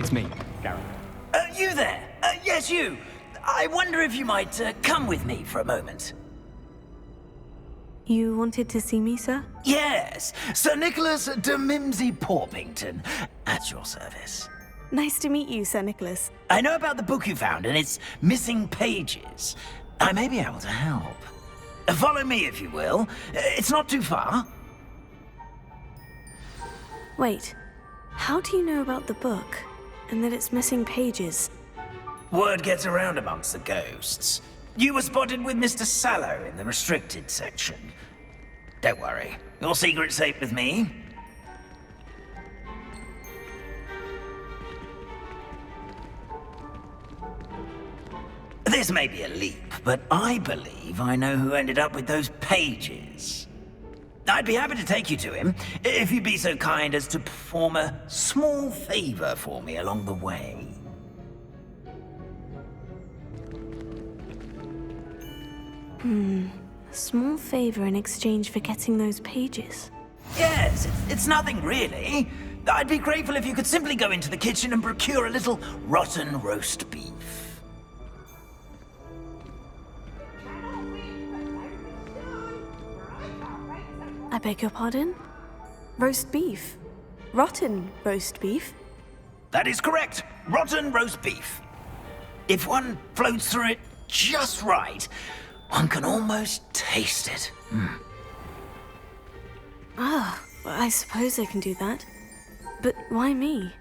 It's me, Gary. You there? Yes, you. I wonder if you might come with me for a moment. You wanted to see me, sir? Yes, Sir Nicholas de Mimsy-Porpington, at your service. Nice to meet you, Sir Nicholas. I know about the book you found and its missing pages. I may be able to help. Follow me, if you will. It's not too far. Wait, how do you know about the book, and that it's missing pages? Word gets around amongst the ghosts. You were spotted with Mr. Sallow in the restricted section. Don't worry, your secret's safe with me. This may be a leap, but I believe I know who ended up with those pages. I'd be happy to take you to him, if you'd be so kind as to perform a small favor for me along the way. A small favor in exchange for getting those pages. Yes, it's nothing really. I'd be grateful if you could simply go into the kitchen and procure a little rotten roast beef. I beg your pardon? Roast beef? Rotten roast beef? That is correct. Rotten roast beef. If one floats through it just right, one can almost taste it. Ah, I suppose I can do that. But why me?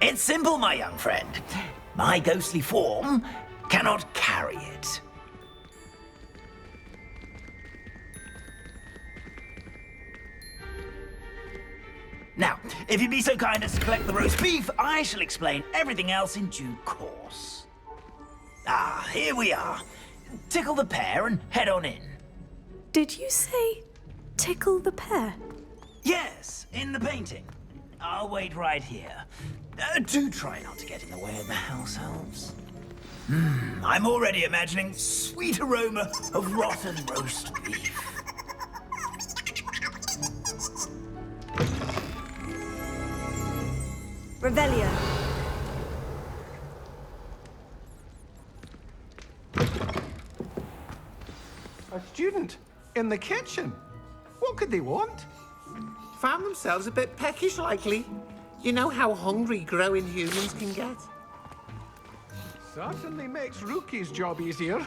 It's simple, my young friend. My ghostly form cannot carry it. Now, if you'd be so kind as to collect the roast beef, I shall explain everything else in due course. Ah, here we are. Tickle the pear and head on in. Did you say tickle the pear? Yes, in the painting. I'll wait right here. Do try not to get in the way of the house elves. I'm already imagining sweet aroma of rotten roast beef. Revelio. A student in the kitchen? What could they want? Found themselves a bit peckish, likely. You know how hungry growing humans can get. Certainly makes Rookie's job easier.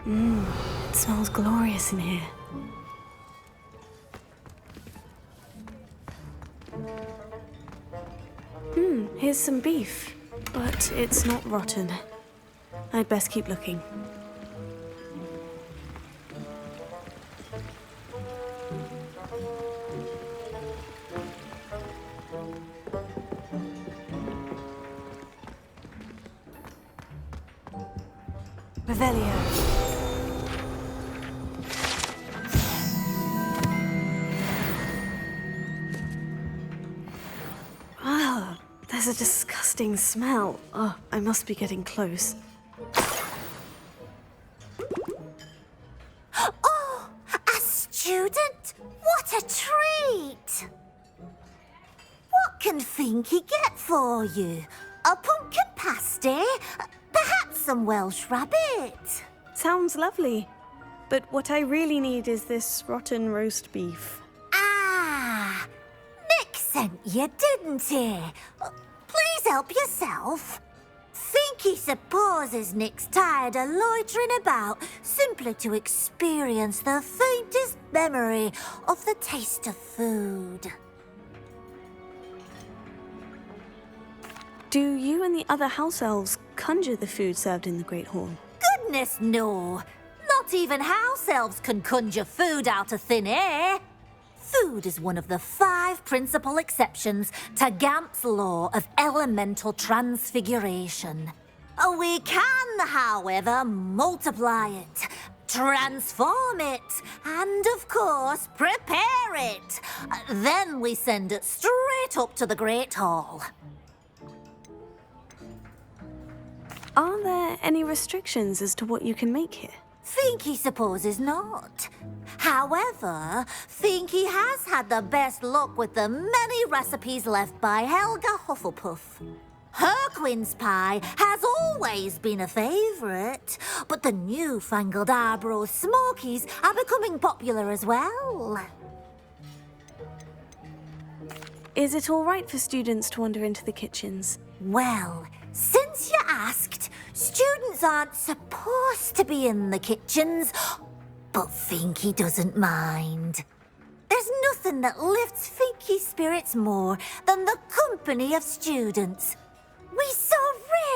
It smells glorious in here. Here's some beef, but it's not rotten. I'd best keep looking. Revelio. Ah, there's a disgusting smell. Oh, I must be getting close. Oh, a student? What a treat! What can Feenky get for you? A pumpkin pasty? Perhaps some Welsh rabbit? Sounds lovely. But what I really need is this rotten roast beef. Ah, Nick sent you, didn't he? Please help yourself. Feenky supposes Nick's tired of loitering about simply to experience the faintest memory of the taste of food. Do you and the other house elves conjure the food served in the Great Hall? Goodness, no. Not even house elves can conjure food out of thin air. Food is one of the 5 principal exceptions to Gamp's law of elemental transfiguration. We can, however, multiply it, transform it, and, of course, prepare it. Then we send it straight up to the Great Hall. Are there any restrictions as to what you can make here? Feenky supposes not. However, Feenky has had the best luck with the many recipes left by Helga Hufflepuff. Harquin's pie has always been a favourite, but the newfangled Arborough Smokies are becoming popular as well. Is it all right for students to wander into the kitchens? Well, since you asked, students aren't supposed to be in the kitchens, but Feenky doesn't mind. There's nothing that lifts Feenky's spirits more than the company of students. We so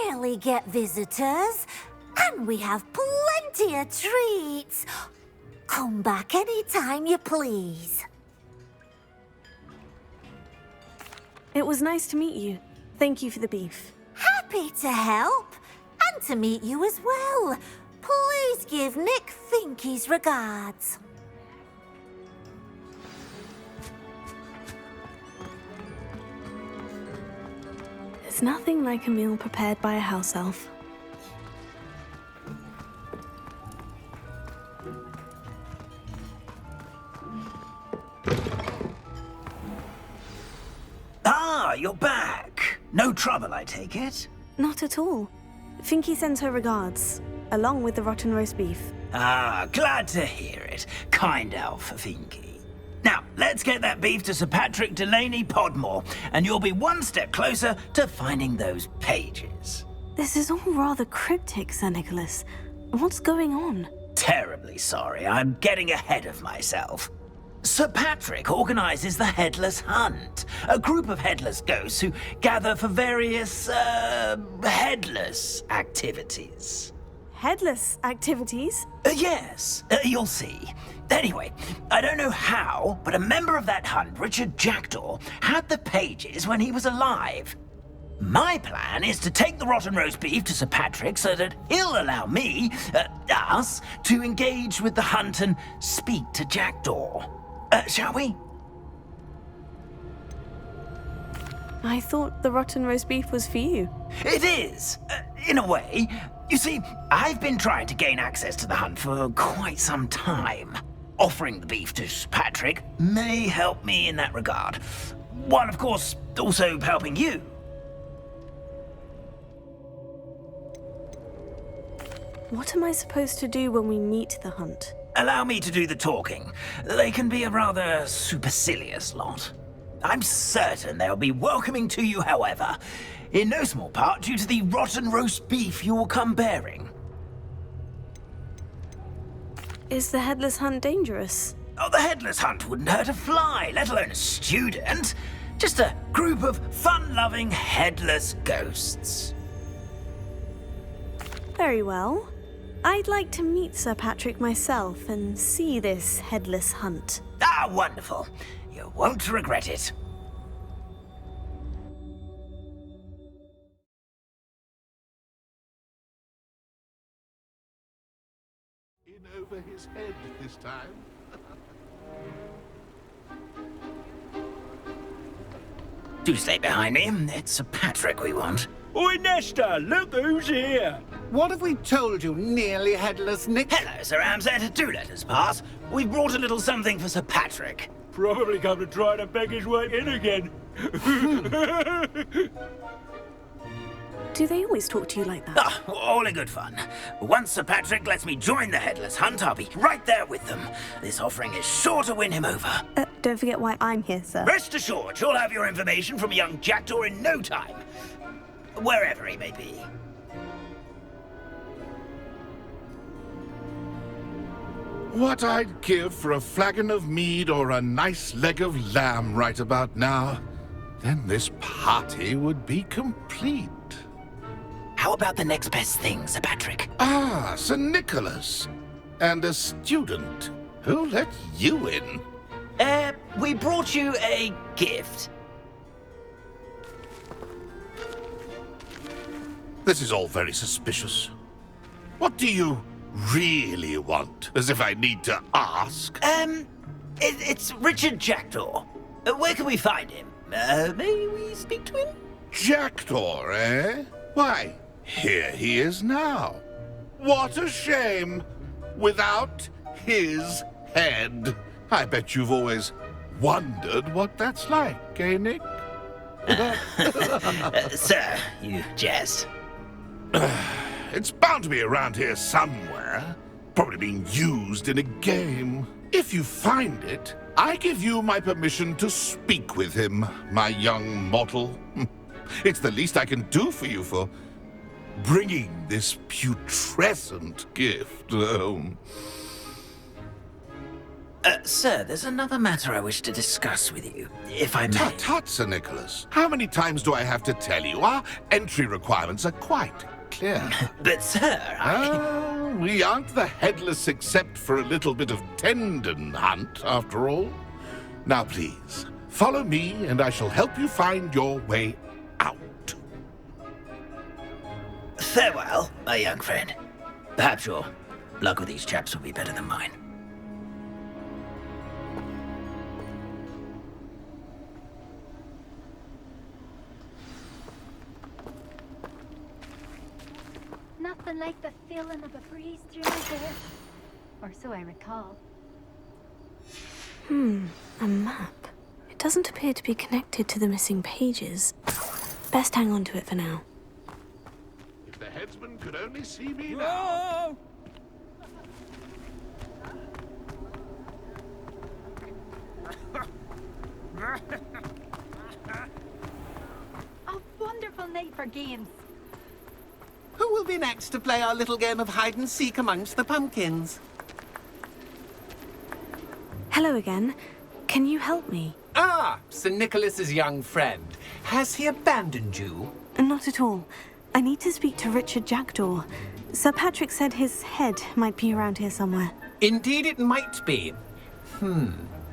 rarely get visitors, and we have plenty of treats. Come back any time you please. It was nice to meet you. Thank you for the beef. Happy to help, and to meet you as well. Please give Nick Feenky's regards. There's nothing like a meal prepared by a house elf. Ah, you're back. No trouble, I take it? Not at all. Feenky sends her regards, along with the rotten roast beef. Ah, glad to hear it. Kind elf, Feenky. Now, let's get that beef to Sir Patrick Delaney Podmore, and you'll be one step closer to finding those pages. This is all rather cryptic, Sir Nicholas. What's going on? Terribly sorry, I'm getting ahead of myself. Sir Patrick organizes the Headless Hunt, a group of headless ghosts who gather for various, headless activities. Headless activities? Yes, you'll see. Anyway, I don't know how, but a member of that hunt, Richard Jackdaw, had the pages when he was alive. My plan is to take the rotten roast beef to Sir Patrick so that he'll allow me, us, to engage with the hunt and speak to Jackdaw. Shall we? I thought the rotten roast beef was for you. It is, in a way. You see, I've been trying to gain access to the hunt for quite some time. Offering the beef to Sir Patrick may help me in that regard. While, of course, also helping you. What am I supposed to do when we meet the hunt? Allow me to do the talking. They can be a rather supercilious lot. I'm certain they'll be welcoming to you, however, in no small part due to the rotten roast beef you'll come bearing. Is the Headless Hunt dangerous? Oh, the Headless Hunt wouldn't hurt a fly, let alone a student. Just a group of fun-loving headless ghosts. Very well. I'd like to meet Sir Patrick myself and see this Headless Hunt. Ah, wonderful. You won't regret it. In over his head this time. Do stay behind me. It's Sir Patrick we want. Oi, Nesta, look who's here. What have we told you, nearly headless Nick? Hello, Sir Ramsed. Do let us pass. We've brought a little something for Sir Patrick. Probably come to try to beg his way in again. Do they always talk to you like that? Ah, all in good fun. Once Sir Patrick lets me join the Headless Hunt, I'll be right there with them. This offering is sure to win him over. Don't forget why I'm here, sir. Rest assured, you'll have your information from young Jackdaw in no time. Wherever he may be. What I'd give for a flagon of mead or a nice leg of lamb right about now. Then this party would be complete. How about the next best thing, Sir Patrick? Ah, Sir Nicholas. And a student. Who let you in? We brought you a gift. This is all very suspicious. What do you really want? As if I need to ask. It's Richard Jackdaw. Where can we find him? May we speak to him? Jackdaw, eh? Why, here he is now. What a shame. Without his head. I bet you've always wondered what that's like, eh, Nick? Sir, you jest. It's bound to be around here somewhere. Probably being used in a game. If you find it, I give you my permission to speak with him, my young mortal. It's the least I can do for you for bringing this putrescent gift home. Sir, there's another matter I wish to discuss with you, if I may. Tut, tut, Sir Nicholas. How many times do I have to tell you? Our entry requirements are quite clear. But, sir, We aren't the Headless except for a little bit of tendon hunt, after all. Now, please, follow me, and I shall help you find your way out. Farewell, my young friend. Perhaps your luck with these chaps will be better than mine. Nothing like the feeling of a breeze through my hair. Or so I recall. A map. It doesn't appear to be connected to the missing pages. Best hang on to it for now. If the headsman could only see me now. A wonderful night for games. Who will be next to play our little game of hide and seek amongst the pumpkins? Hello again. Can you help me? Ah, Sir Nicholas's young friend. Has he abandoned you? Not at all. I need to speak to Richard Jackdaw. Sir Patrick said his head might be around here somewhere. Indeed it might be.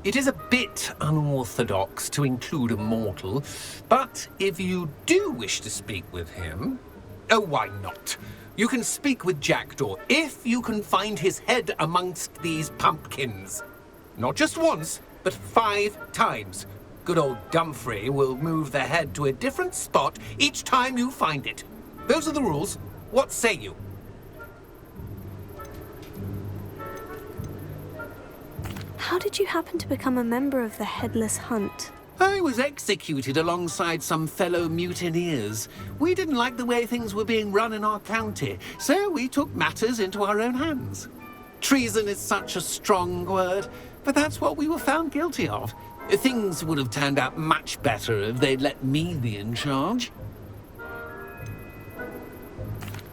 It is a bit unorthodox to include a mortal, but if you do wish to speak with him... Oh, why not? You can speak with Jackdaw if you can find his head amongst these pumpkins. Not just once, but 5 times. Good old Dumfrey will move the head to a different spot each time you find it. Those are the rules. What say you? How did you happen to become a member of the Headless Hunt? I was executed alongside some fellow mutineers. We didn't like the way things were being run in our county, so we took matters into our own hands. Treason is such a strong word, but that's what we were found guilty of. Things would have turned out much better if they'd let me be in charge.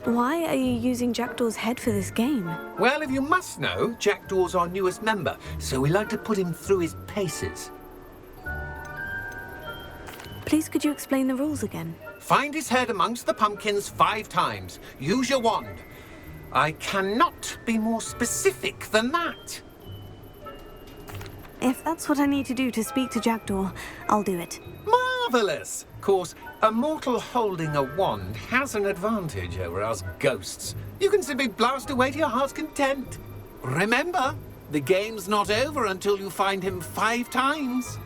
Why are you using Jackdaw's head for this game? Well, if you must know, Jackdaw's our newest member, so we like to put him through his paces. Please could you explain the rules again? Find his head amongst the pumpkins 5 times. Use your wand. I cannot be more specific than that. If that's what I need to do to speak to Jackdaw, I'll do it. Marvellous! Of course, a mortal holding a wand has an advantage over us ghosts. You can simply blast away to your heart's content. Remember, the game's not over until you find him 5 times.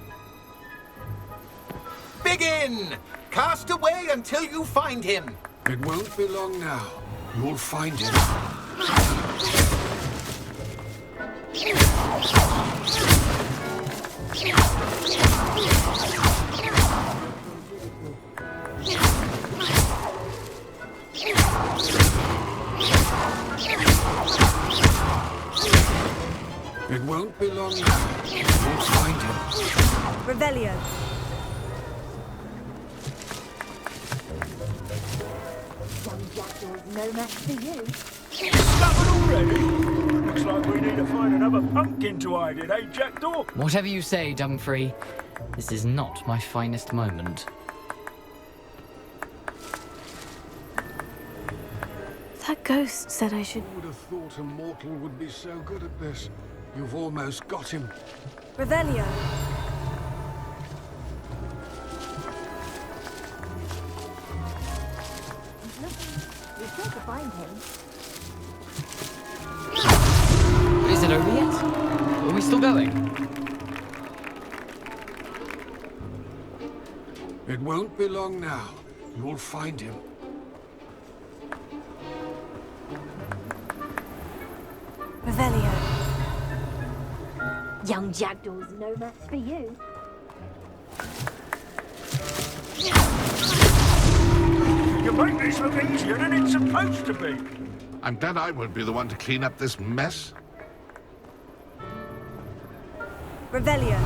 Begin! Cast away until you find him. It won't be long now. You'll find him. It won't be long now. You'll find him. Revelio. No match for you. Stubborn already? Looks like we need to find another pumpkin to hide in, eh, Jackdaw? Whatever you say, Dumfrey. This is not my finest moment. That ghost said I should... Who would have thought a mortal would be so good at this? You've almost got him. Revelio. We tried to find him. Is it over yet? Are we still going? It won't be long now. You'll find him. Revelio. Young Jackdaw's no match for you. this look easier than it's supposed to be. I'm glad I won't be the one to clean up this mess. Revelio.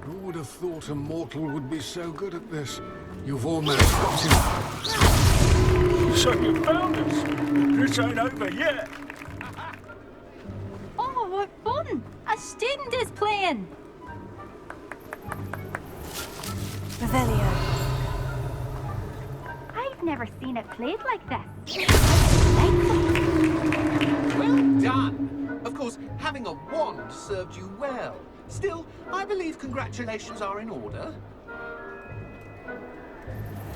Who would have thought a mortal would be so good at this? You've almost got him. So you found us. This ain't over yet. Oh, what fun! A student is playing. Revelio. I've never seen it played like this. Well done! Of course, having a wand served you well. Still, I believe congratulations are in order.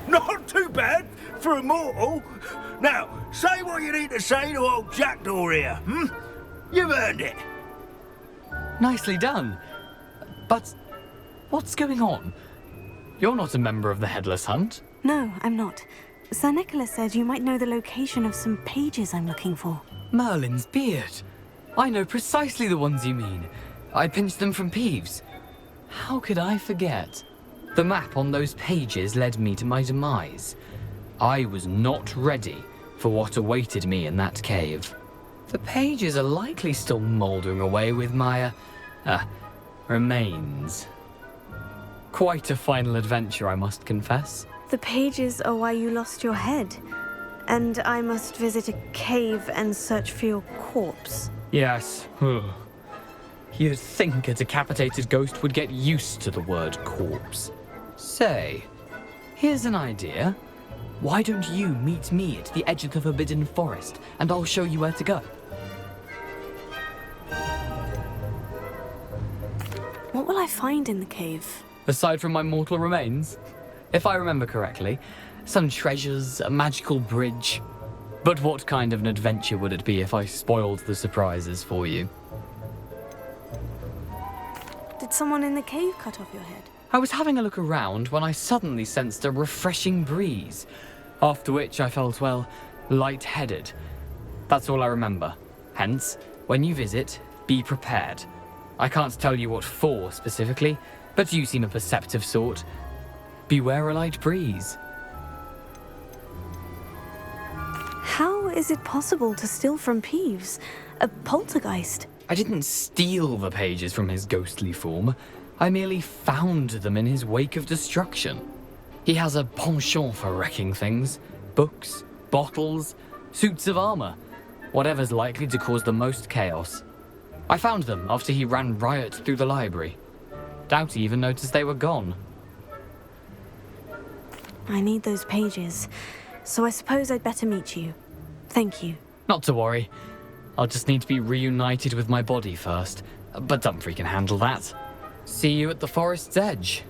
Not too bad for a mortal. Now, say what you need to say to old Jackdaw here, hmm? You've earned it. Nicely done. But what's going on? You're not a member of the Headless Hunt. No, I'm not. Sir Nicholas said you might know the location of some pages I'm looking for. Merlin's beard. I know precisely the ones you mean. I pinched them from Peeves. How could I forget? The map on those pages led me to my demise. I was not ready for what awaited me in that cave. The pages are likely still mouldering away with my, remains. Quite a final adventure, I must confess. The pages are why you lost your head. And I must visit a cave and search for your corpse. Yes. You'd think a decapitated ghost would get used to the word corpse. Say, here's an idea. Why don't you meet me at the edge of the Forbidden Forest, and I'll show you where to go? What will I find in the cave? Aside from my mortal remains? If I remember correctly, some treasures, a magical bridge. But what kind of an adventure would it be if I spoiled the surprises for you? Did someone in the cave cut off your head? I was having a look around when I suddenly sensed a refreshing breeze, after which I felt, well, lightheaded. That's all I remember. Hence, when you visit, be prepared. I can't tell you what for specifically, but you seem a perceptive sort. Beware a light breeze. How is it possible to steal from Peeves? A poltergeist? I didn't steal the pages from his ghostly form. I merely found them in his wake of destruction. He has a penchant for wrecking things. Books, bottles, suits of armor. Whatever's likely to cause the most chaos. I found them after he ran riot through the library. Doubt he even noticed they were gone. I need those pages, so I suppose I'd better meet you. Thank you. Not to worry. I'll just need to be reunited with my body first. But Dumfries can handle that. See you at the forest's edge.